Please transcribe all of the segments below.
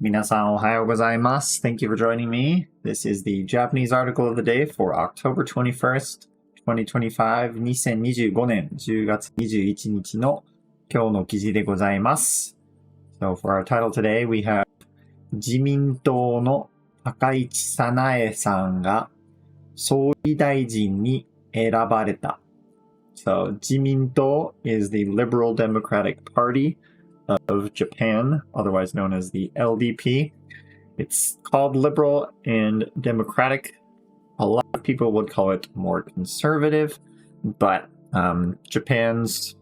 皆さんおはようございます。Thank you for joining me. This is the Japanese article of the day for October 21st, 2025, 2025年10月21日の今日の記事でございます。So for our title today, we have 自民党の高市早苗さんが総理大臣に選ばれた。So 自民党 is the Liberal Democratic Party of Japan, otherwise known as the LDP. It's called liberal and democratic. A lot of people would call it more conservative, but Japan's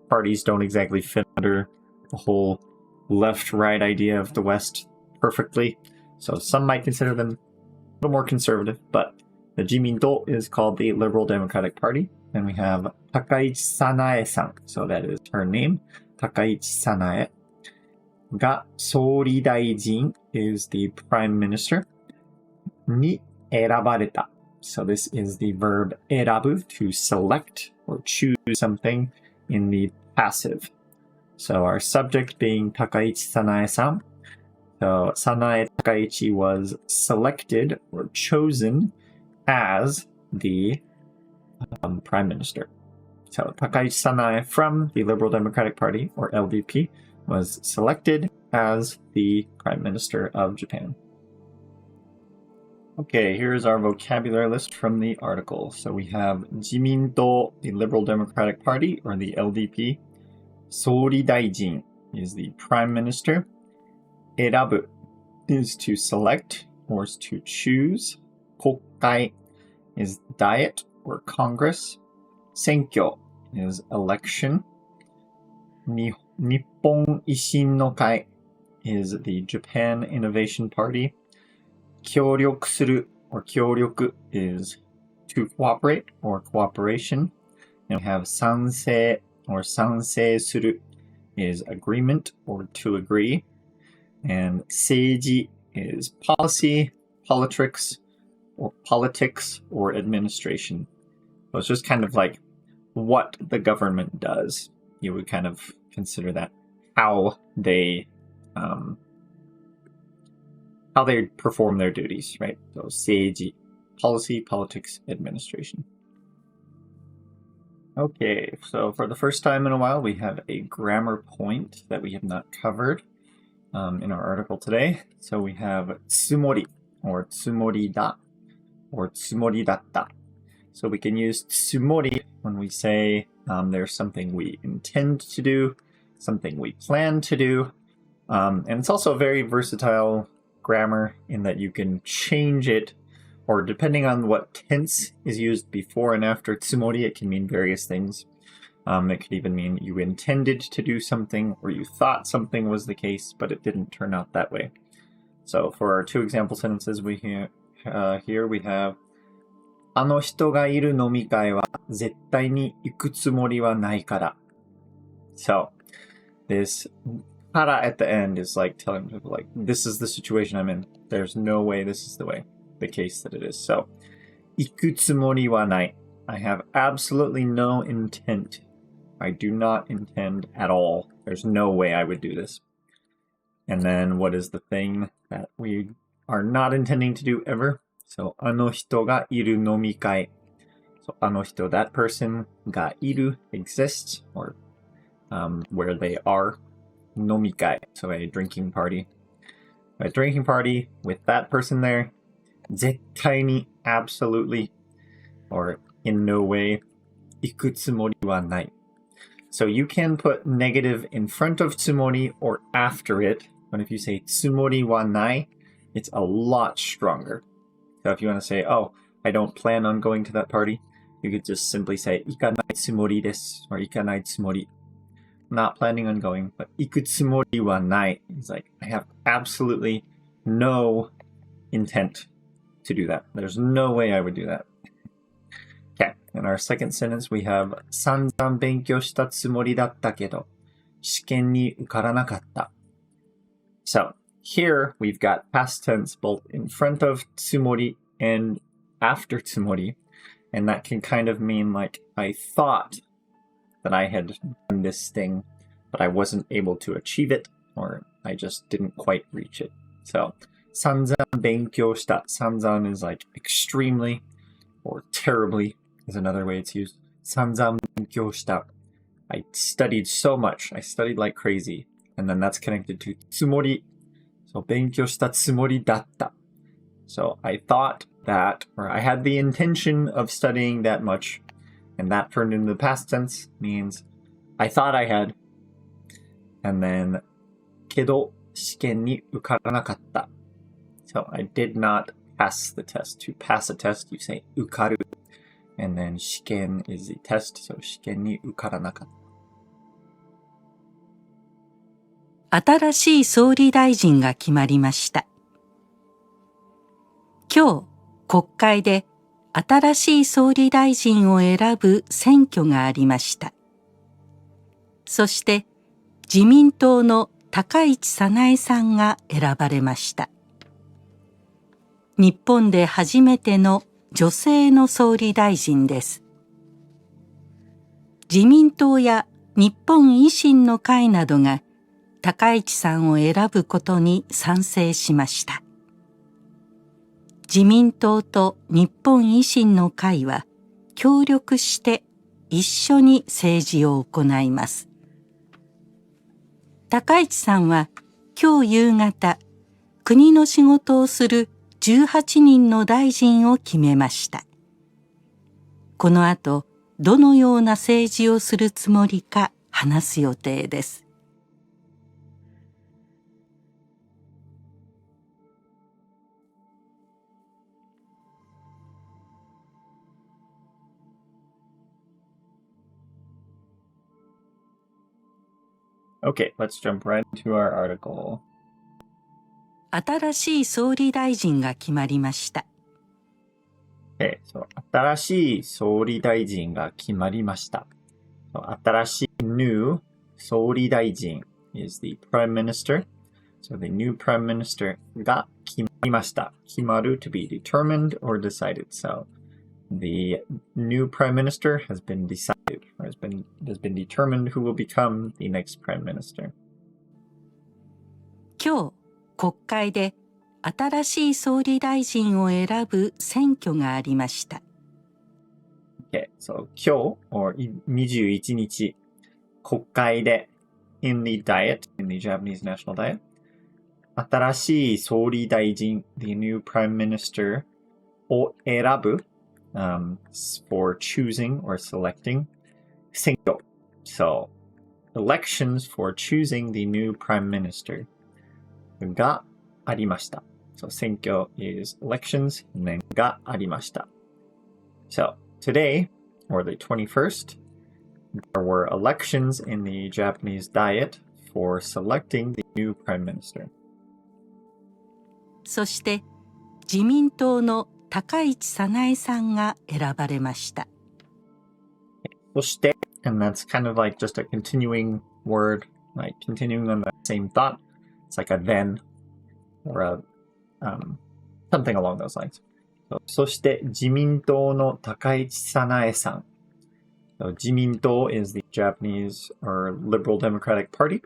parties don't exactly fit under the whole left-right idea of the West perfectly. So some might consider them a little more conservative, but the Jiminto is called the Liberal Democratic Party. And we have Takaichi Sanae-san, so that is her name. Takaichi Sanae が総理大臣 is the prime minister に選ばれた so this is the verb 選ぶ to select or choose something in the passive. So our subject being Takaichi Sanae-san. So Sanae Takaichi was selected or chosen as the prime minister. So Takaichi Sanae from the Liberal Democratic Party, or LDP, was selected as the Prime Minister of Japan. Okay, here's our vocabulary list from the article. So we have Jiminto, the Liberal Democratic Party, or the LDP. 総理大臣 is the Prime Minister. 選ぶ is to select or is to choose. 国会 is Diet or Congress. 選挙 is election. 日本維新の会 is the Japan Innovation Party. 協力する or 協力 is to cooperate or cooperation. And we have 賛成 or 賛成する is agreement or to agree. And 政治 is policy, politics, or administration. So it's just kind of like what the government does. You would kind of consider that how they perform their duties, right? So 政治, policy, politics, administration. Okay, so for the first time in a while, we have a grammar point that we have not covered in our article today. So we have つもり or つもりだ or つもりだった. So we can use つもり when we say there's something we intend to do, something we plan to do. And it's also a very versatile grammar in that you can change it, or depending on what tense is used before and after つもり, it can mean various things. It could even mean you intended to do something, or you thought something was the case, but it didn't turn out that way. So for our two example sentences here we have あの人がいる飲み会は絶対に行くつもりはないから. So, this から at the end is like telling people like, this is the situation I'm in. There's no way this is the case that it is. So, 行くつもりはない. I have absolutely no intent. I do not intend at all. There's no way I would do this. And then what is the thing that we are not intending to do ever? So, あの人がいる飲み会. So, あの人, that person, がいる, exists, or where they are. 飲み会, so a drinking party. A drinking party with that person there. 絶対に, absolutely, or in no way, 行くつもりはない. So you can put negative in front of つもり or after it, but if you say つもりはない, it's a lot stronger. So if you want to say, oh, I don't plan on going to that party, you could just simply say 行かないつもりです or 行かないつもり. Not planning on going, but 行くつもりはない is like, I have absolutely no intent to do that. There's no way I would do that. Okay, in our second sentence, we have 散々勉強したつもりだったけど、試験に受からなかった. So, here we've got past tense both in front of つもり and after つもり, and that can kind of mean like, I thought that I had done this thing, but I wasn't able to achieve it, or I just didn't quite reach it. So, 散々勉強した. 散々 is like extremely or terribly is another way it's used. 散々勉強した. I studied so much. I studied like crazy. And then that's connected to つもり. So, 勉強したつもりだった. So, I thought that, or I had the intention of studying that much. And that turned into the past tense means I thought I had. And then, けど試験に受からなかった. So, I did not pass the test. To pass a test, you say 受かる. And then 試験 is the test. So, 試験に受からなかった. 新しい総理大臣が決まりました。今日、国会で新しい総理大臣を選ぶ選挙がありました。そして、自民党の高市早苗さんが選ばれました。日本で初めての女性の総理大臣です。自民党や日本維新の会などが高市さんを選ぶことに賛成しました。自民党と日本維新の会は協力して一緒に政治を行います。高市さんは今日夕方、国の仕事をする18人の大臣を決めました。この後、どのような政治をするつもりか話す予定です。Okay, let's jump right into our article. 新しい総理大臣が決まりました。Okay, so 新しい総理大臣が決まりました。So, 新しい new 総理大臣 is the prime minister. So the new prime minister が決まりました。決まる to be determined or decided. So the new prime minister has been decided, or has been determined who will become the next prime minister. 今日、国会で新しい総理大臣を選ぶ選挙がありました。Okay, so 今日 or 21日、国会で in the diet, in the Japanese national diet, 新しい総理大臣 the new prime minister を選ぶfor choosing or selecting 選挙 So, elections for choosing the new prime minister がありました So, 選挙 is elections and then がありました So, today, or the 21st, there were elections in the Japanese Diet for selecting the new prime minister そして、自民党の高市早苗さんが選ばれました。そして and that's kind of like just a continuing word, like continuing on the same thought. It's like a then or a something along those lines. そして自民党の高市早苗さん。So, 自民党 is the Japanese or Liberal Democratic Party.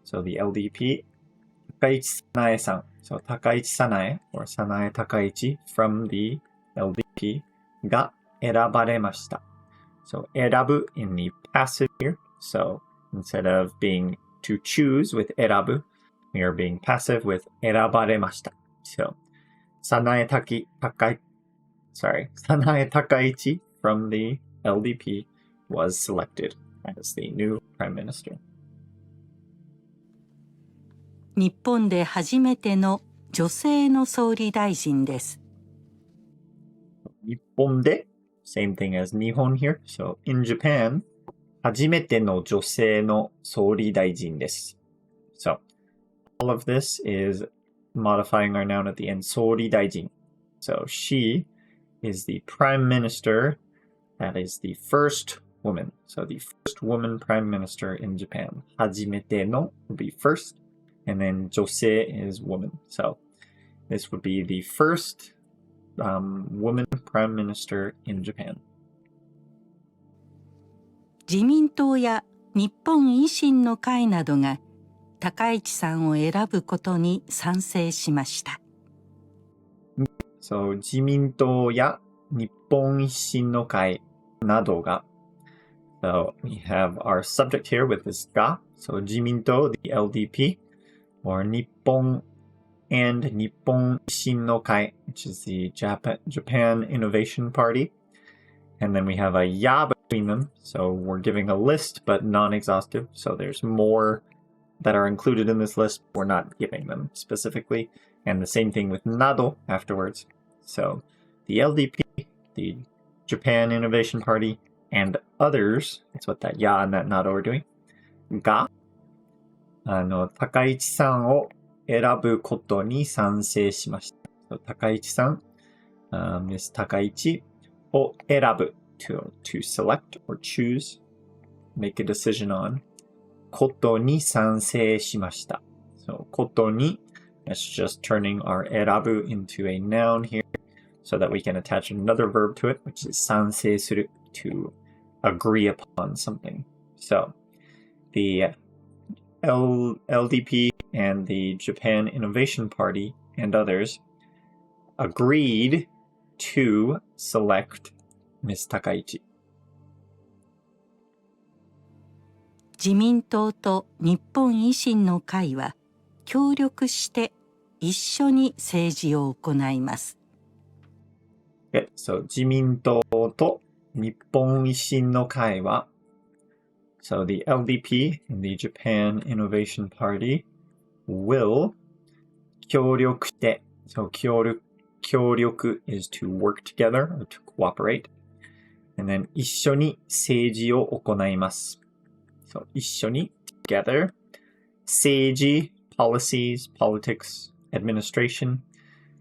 So the LDP. 高市早苗さん。So 高市早苗 or 早苗高市 from the LDP が選ばれました。So 選ぶ in the passive here. So instead of being to choose with 選ぶ, we are being passive with 選ばれました。So 早苗高市 from the LDP was selected as the new prime minister. 日本で初めての女性の総理大臣です。日本で same thing as 日本 here. So in Japan, 初めての女性の総理大臣です。So all of this is modifying our noun at the end, 総理大臣. So she is the prime minister that is the first woman. So the first woman prime minister in Japan. 初めての would be first. And then 女性 is woman. So this would be the first woman prime minister in Japan. 自民党や日本維新の会などが高市さんを選ぶことに賛成しました。So, 自民党や日本維新の会などが So, we have our subject here with this ga. So, 自民党, the LDP, or 日本 and 日本維新の会, which is the Japan Innovation Party. And then we have a ya between them. So, we're giving a list, but non-exhaustive. So, there's more that are included in this list. We're not giving them specifically. And the same thing with nado afterwards. So, the LDP, the Japan Innovation Party, and others, that's what that ya and that nado are doing, が、高市さんを選ぶことに賛成しました。So, 高市さん、Miss 高市を選ぶ to select or choose, make a decision on, ことに賛成しました。So, ことに, that's just turning our 選ぶ into a noun here so that we can attach another verb to it, which is 賛成する to agree upon something. So, the LDP and the Japan Innovation Party and others agreed to select Miss Takaichi. 自民党と日本維新の会は協力して一緒に政治を行います。Okay, so 自民党と日本維新の会は So the LDP and the Japan Innovation Party will 協力して So 協力 is to work together or to cooperate. And then 一緒に政治を行います。So 一緒に together 政治 policies, politics, administration,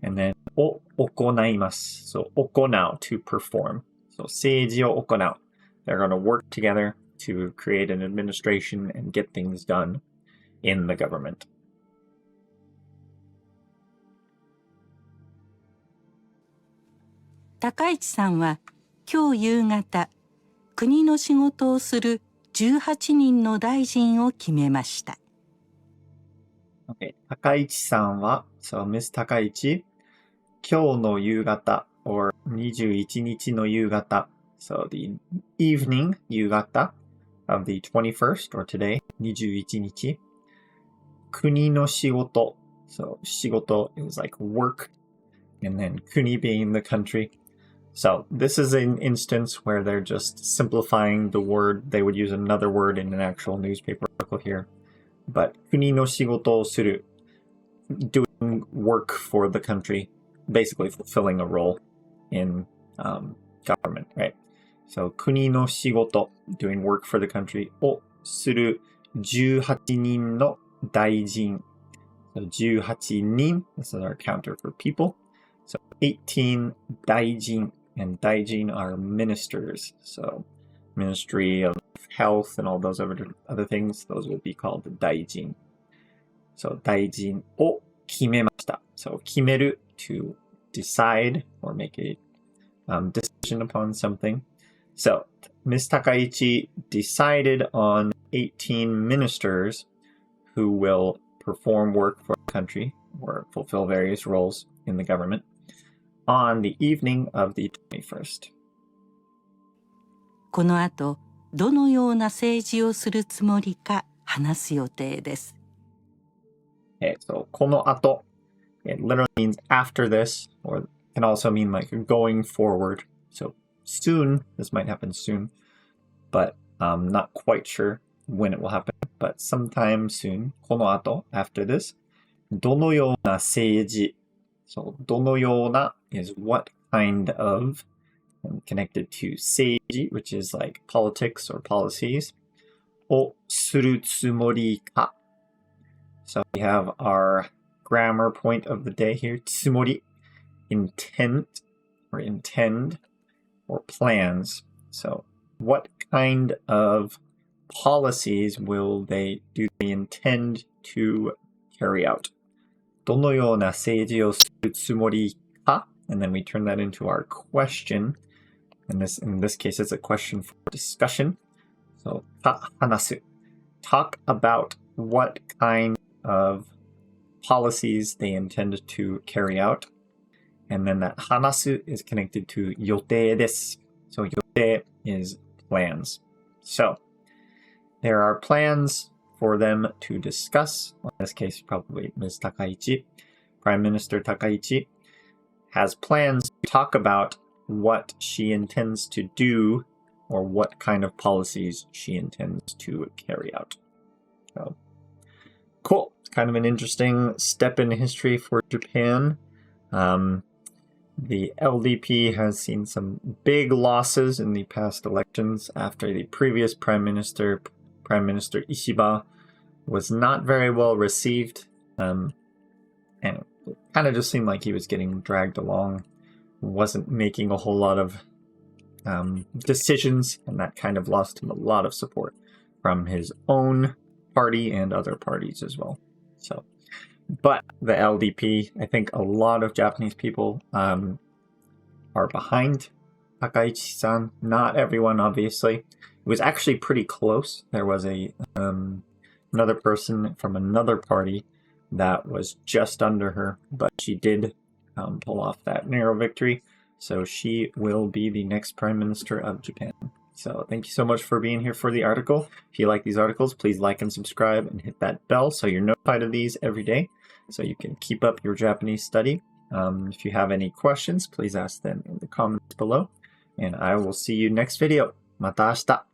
and then を行います。So 行う to perform. So 政治を行う They're going to work together to create an administration and get things done in the government. 高市さんは今日夕方、国の仕事をする18人の大臣を決めました。Okay. 高市さんは、So Miss 高市、今日の夕方 or 21日の夕方 So the evening 夕方 of the 21st or today 21日国の仕事 So 仕事 is like work and then 国 being the country So this is an instance where they're just simplifying the word. They would use another word in an actual newspaper article here. But 国の仕事をする doing work for the country, basically fulfilling a role in government, right? So 国の仕事 doing work for the country をする18人の大臣 So 18人 This is our counter for people. So 18 大臣 and 大臣 are ministers. So Ministry of Health and all those other things, those will be called 大臣. So 大臣を決めました. So 決める to decide or make a decision upon something. So Ms. Takaichi decided on 18 ministers who will perform work for the country or fulfill various roles in the government on the evening of the 21st. この後、どのような政治をするつもりか話す予定です。Okay, so この後 it literally means after this, or can also mean like going forward. So soon, this might happen soon, but I'm not quite sure when it will happen, but sometime soon, この後 after this, どのような政治 So どのような is what kind of connected to 政治 which is like politics or policies をするつもりか So we have our grammar point of the day here つもり intent or intend or plans So what kind of policies will they intend to carry out どのような政治をするつもりか And then we turn that into our question. In this case, it's a question for discussion. So, 話す Talk about what kind of policies they intend to carry out. And then that 話す is connected to 予定です. So 予定 is plans. So there are plans for them to discuss. In this case, probably Ms. Takaichi, Prime Minister Takaichi, has plans to talk about what she intends to do or what kind of policies she intends to carry out. So, cool. It's kind of an interesting step in history for Japan. The LDP has seen some big losses in the past elections after the previous Prime Minister Ishiba, was not very well received. And it kind of just seemed like he was getting dragged along, wasn't making a whole lot of decisions, and that kind of lost him a lot of support from his own party and other parties as well. So, but the LDP, I think a lot of Japanese people are behind Takaichi-san. Not everyone, obviously. It was actually pretty close. There was another person from another party that was just under her, but she did pull off that narrow victory. So she will be the next Prime Minister of Japan. So thank you so much for being here for the article. If you like these articles, please like and subscribe and hit that bell so you're notified of these every day so you can keep up your Japanese study. If you have any questions, please ask them in the comments below. And I will see you next video. また明日.